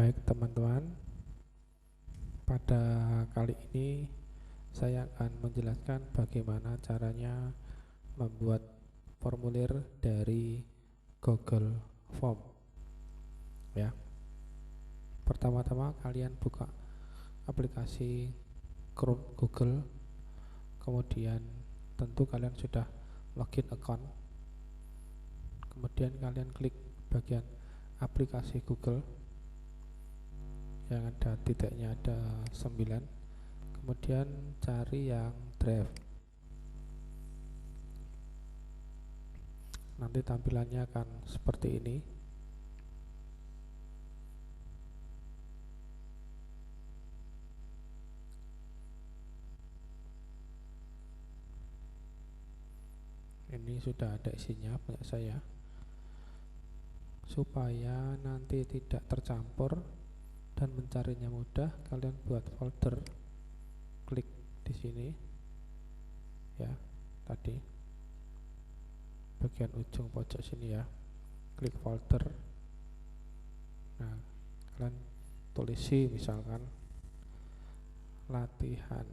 Baik teman-teman, pada kali ini saya akan menjelaskan bagaimana caranya membuat formulir dari Google Form ya. Pertama-tama kalian buka aplikasi Chrome Google, kemudian tentu kalian sudah login account, kemudian kalian klik bagian aplikasi Google yang ada titiknya ada 9, kemudian cari yang Drive. Nanti tampilannya akan seperti ini. Ini sudah ada isinya punya saya. Supaya nanti tidak tercampur dan mencarinya mudah, kalian buat folder, klik di sini ya, tadi bagian ujung pojok sini ya, klik folder. Nah, kalian tulisi misalkan latihan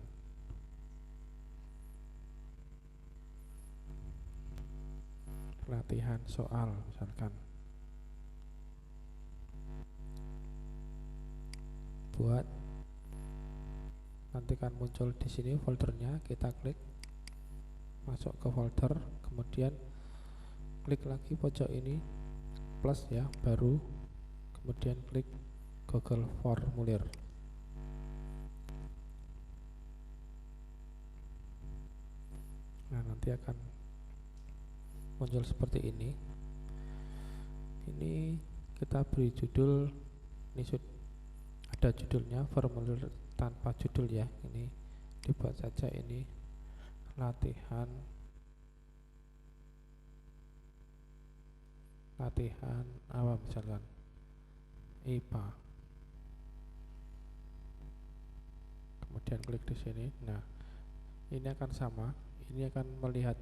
soal misalkan, buat, nanti kan muncul di sini foldernya, kita klik masuk ke folder, kemudian klik lagi pojok ini plus ya, baru, kemudian klik Google Formulir. Nah, nanti akan muncul seperti ini. Ini kita beri judul, ini ada judulnya, formulir tanpa judul ya. Ini dibuat saja ini latihan apa misalkan IPA. Kemudian klik di sini. Nah, ini akan sama. Ini akan melihat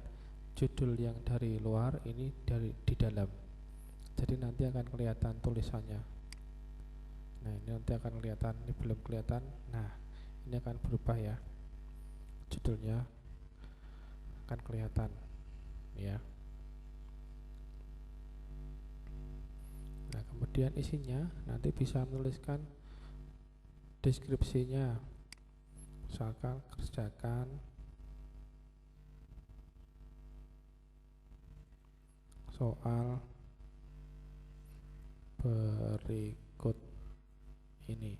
judul yang dari luar, ini dari di dalam. Jadi nanti akan kelihatan tulisannya. Nah, ini nanti akan kelihatan, ini belum kelihatan. Nah, ini akan berubah ya. Judulnya akan kelihatan ya. Nah, kemudian isinya nanti bisa menuliskan deskripsinya. Misalkan kerjakan soal berikut ini.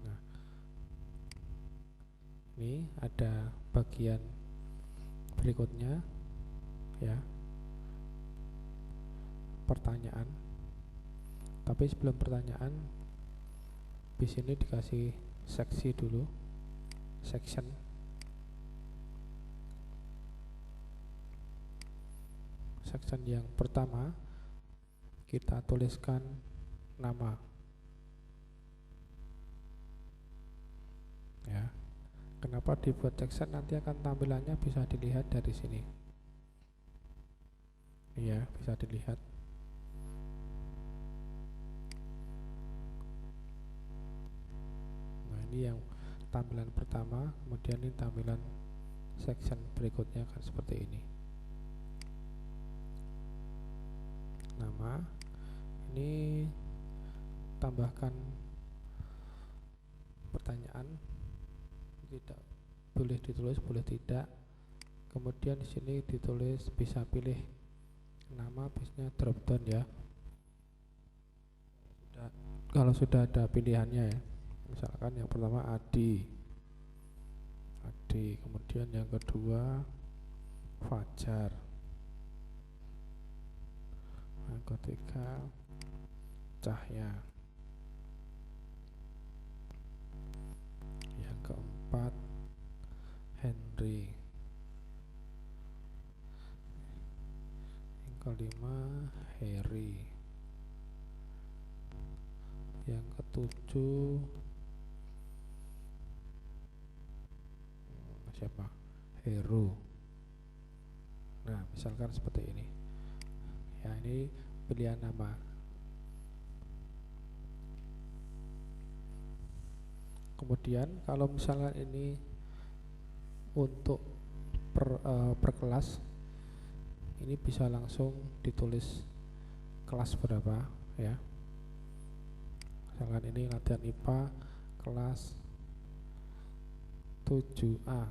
Nah, ini ada bagian berikutnya ya, pertanyaan. Tapi sebelum pertanyaan, di sini dikasih seksi dulu, section. Section yang pertama kita tuliskan nama ya. Kenapa dibuat section? Nanti akan tampilannya bisa dilihat dari sini. Iya, bisa dilihat. Nah, ini yang tampilan pertama, kemudian ini tampilan section berikutnya akan seperti ini. Nama, ini tambahkan pertanyaan, tidak boleh ditulis, boleh tidak. Kemudian di sini ditulis, bisa pilih nama, biasanya drop down ya. Kalau sudah ada pilihannya ya, misalkan yang pertama Adi, kemudian yang kedua Fajar, yang ketiga Cahya, yang keempat Henry, yang kelima Harry, yang ketujuh siapa? Heru. Nah, misalkan seperti ini ya, ini pilihan nama. Kemudian kalau misalnya ini untuk per kelas, ini bisa langsung ditulis kelas berapa ya. Misalkan ini latihan IPA kelas 7A,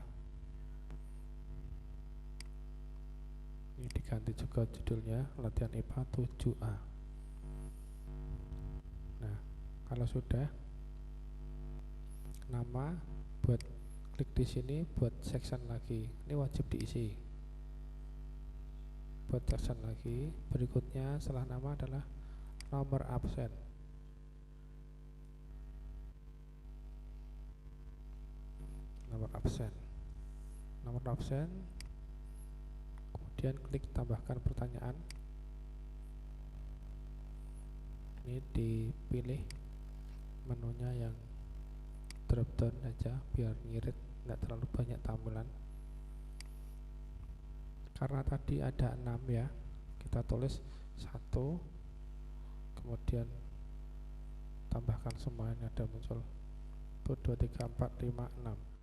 ini diganti juga judulnya latihan IPA 7A. Nah, kalau sudah, nama buat klik di sini buat section lagi, ini wajib diisi. Buat section lagi, berikutnya setelah nama adalah nomor absen. Nomor absen, kemudian klik tambahkan pertanyaan. Ini dipilih menunya yang drop down aja biar ngirit, nggak terlalu banyak tampilan. Karena tadi ada 6 ya, kita tulis 1, kemudian tambahkan semua, ini ada muncul 1, 2, 3, 4, 5, 6.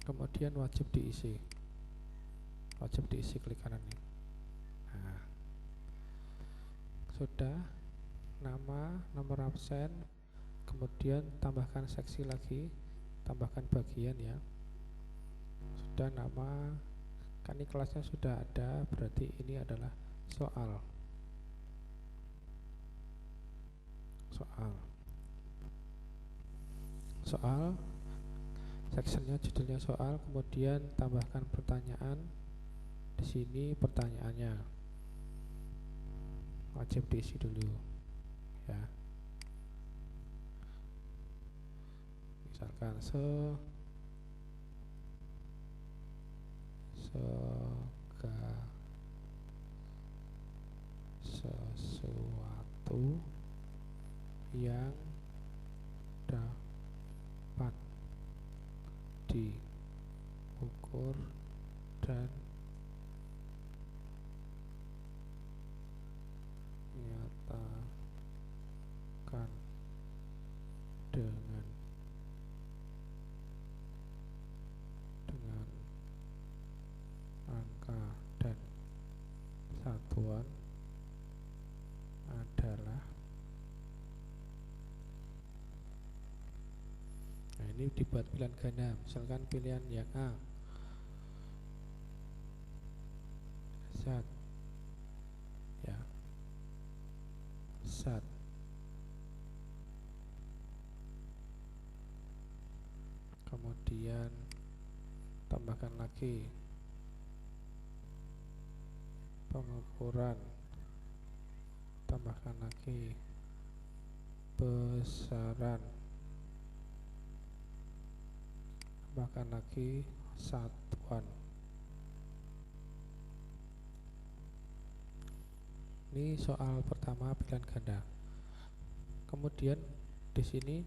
Kemudian wajib diisi klik kanan ini. Nah, sudah, nama, nomor absen, kemudian tambahkan seksi lagi, tambahkan bagian ya. Sudah nama, kan ini kelasnya sudah ada, berarti ini adalah soal. Sectionnya judulnya soal, kemudian tambahkan pertanyaan. Di sini pertanyaannya wajib diisi dulu ya. Misalkan sesuatu yang dapat diukur dan nyatakan dengan angka dan satuan adalah, nah ini dibuat pilihan ganda. Misalkan pilihan yang A, zat ya, zat, kemudian tambahkan lagi pengukuran, tambahkan lagi besaran, tambahkan lagi satuan. Ini soal pertama pilihan ganda. Kemudian di sini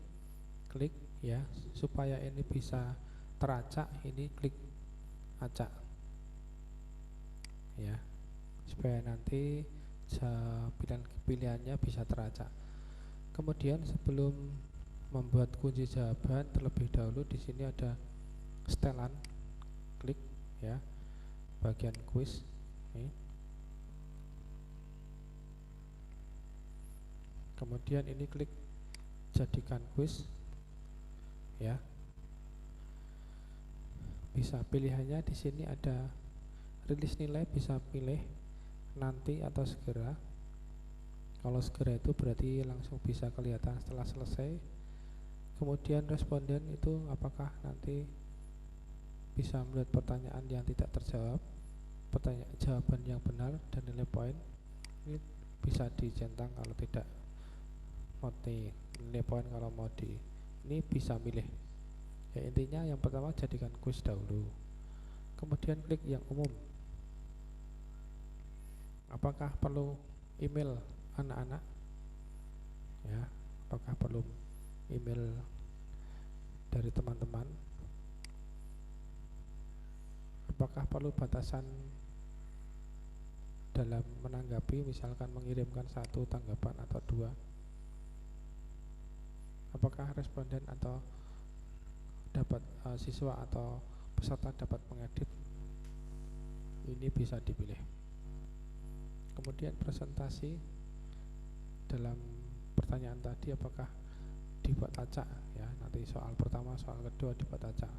klik ya, supaya ini bisa teracak, ini klik acak ya, supaya nanti pilihannya bisa teracak. Kemudian sebelum membuat kunci jawaban, terlebih dahulu di sini ada setelan, klik ya, bagian kuis ini. Kemudian ini klik jadikan kuis ya. Bisa pilihannya di sini ada rilis nilai, bisa pilih nanti atau segera. Kalau segera itu berarti langsung bisa kelihatan setelah selesai. Kemudian responden itu apakah nanti bisa melihat pertanyaan yang tidak terjawab, jawaban yang benar, dan nilai poin. Ini bisa dicentang kalau tidak mau nilai poin, kalau mau ini bisa milih ya. Intinya yang pertama jadikan kuis dahulu, kemudian klik yang umum. Apakah perlu email anak-anak ya, apakah perlu email dari teman-teman, apakah perlu batasan dalam menanggapi, misalkan mengirimkan 1 tanggapan atau 2. apakah responden atau dapat siswa atau peserta dapat mengedit, ini bisa dipilih. Kemudian presentasi, dalam pertanyaan tadi apakah dibuat acak ya, nanti soal pertama soal kedua dibuat acak.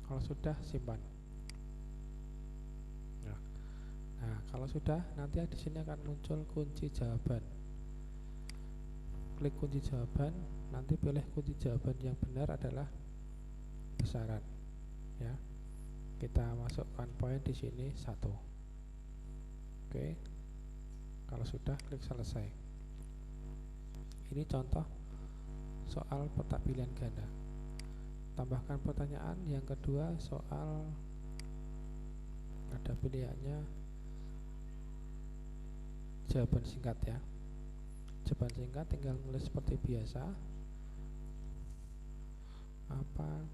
Kalau sudah, simpan. Nah, kalau sudah, nanti di sini akan muncul kunci jawaban. Klik kunci jawaban, nanti pilih kunci jawaban yang benar adalah besaran. Ya, kita masukkan poin di sini 1. Oke, kalau sudah, klik selesai. Ini contoh soal petak pilihan ganda. Tambahkan pertanyaan yang kedua, soal ada pilihannya jawaban singkat ya. Jawaban singkat tinggal nulis seperti biasa. Apa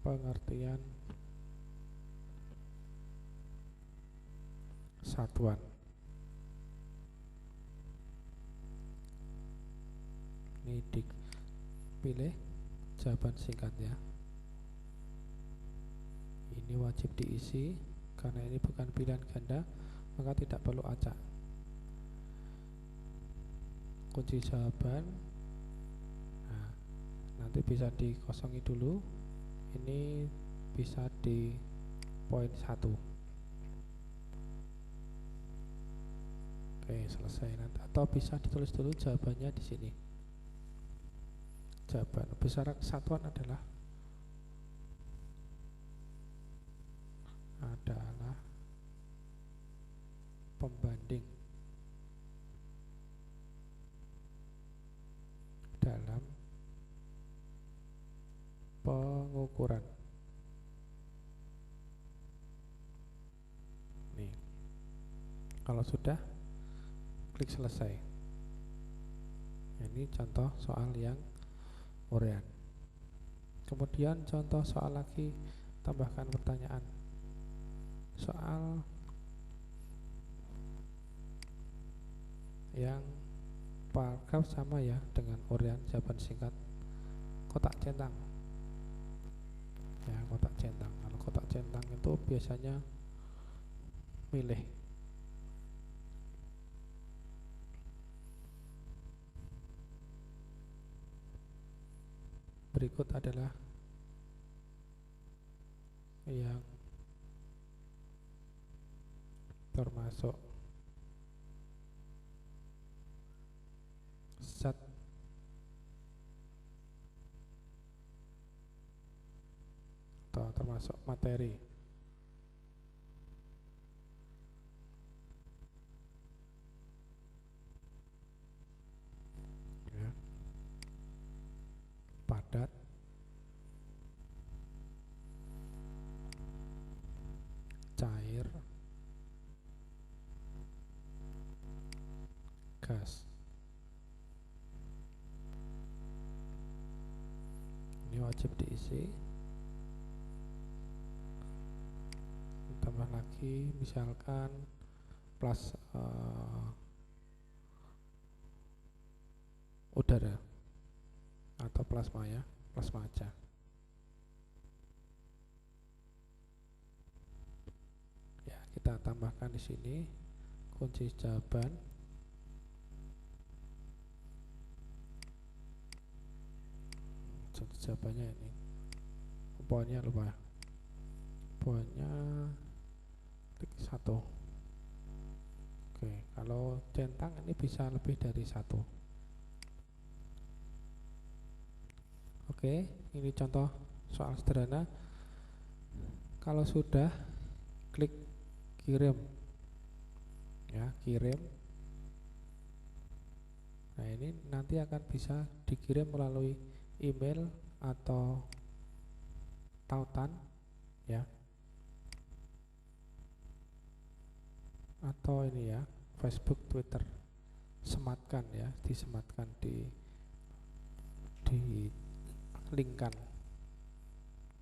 pengertian satuan? Ini dipilih jawaban singkat ya. Ini wajib diisi karena ini bukan pilihan ganda, maka tidak perlu acak. Kunci jawaban, nah, nanti bisa dikosongi dulu. Ini bisa di poin 1. Oke, selesai. Nanti, atau bisa ditulis dulu jawabannya di sini. Jawaban besaran satuan adalah pembanding dalam pengukuran. Nih, kalau sudah, klik selesai. Ini contoh soal yang urean. Kemudian contoh soal lagi, tambahkan pertanyaan. Soal yang paragraf sama ya dengan urean jawaban singkat, kotak centang ya, kotak centang. Kalau kotak centang itu biasanya milih. Berikut adalah yang termasuk zat atau termasuk materi ya, padat, cair, gas. Ini wajib diisi. Tambah lagi, misalkan plus udara atau plasma ya, plasma aja. Ya, kita tambahkan di sini kunci jawaban. Kunci jawabannya ini. Poinnya lupa. Poinnya klik 1. Oke, kalau centang ini bisa lebih dari 1. Oke, ini contoh soal sederhana. Kalau sudah, klik kirim ya, kirim. Nah, ini nanti akan bisa dikirim melalui email atau tautan ya, atau ini ya, Facebook, Twitter. Sematkan ya, disematkan, di linkkan.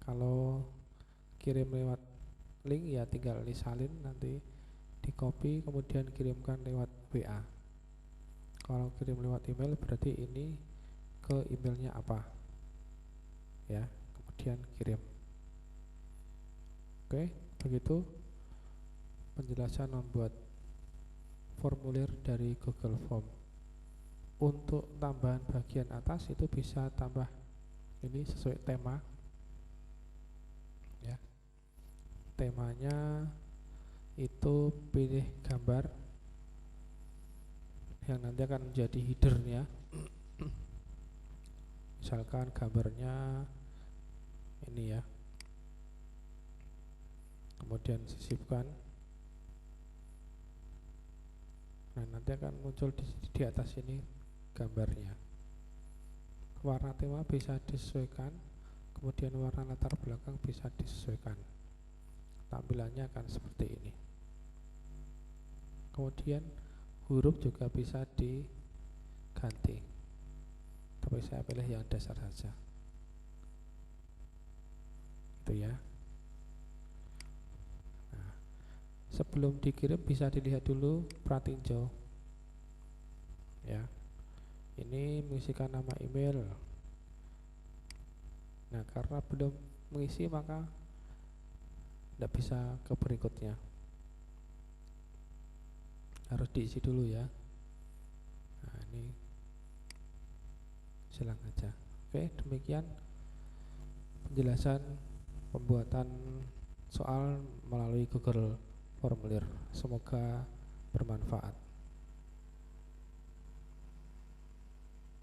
Kalau kirim lewat link ya tinggal disalin, nanti di copy kemudian kirimkan lewat WA. Kalau kirim lewat email berarti ini ke emailnya apa ya, kemudian kirim. Oke, begitu penjelasan membuat formulir dari Google Form. Untuk tambahan bagian atas itu bisa tambah ini sesuai tema ya. Temanya itu pilih gambar yang nanti akan menjadi headernya. Misalkan gambarnya ini ya, kemudian sisipkan. Nah, nanti akan muncul di atas ini gambarnya. Warna tema bisa disesuaikan, kemudian warna latar belakang bisa disesuaikan. Tampilannya akan seperti ini. Kemudian huruf juga bisa diganti, tapi saya pilih yang dasar saja. Itu ya. Nah, sebelum dikirim bisa dilihat dulu pratinjau ya. Ini mengisikan nama email. Nah, karena belum mengisi maka tidak bisa ke berikutnya, harus diisi dulu ya. Nah, ini silang aja. Oke, demikian penjelasan pembuatan soal melalui Google Formulir. Semoga bermanfaat.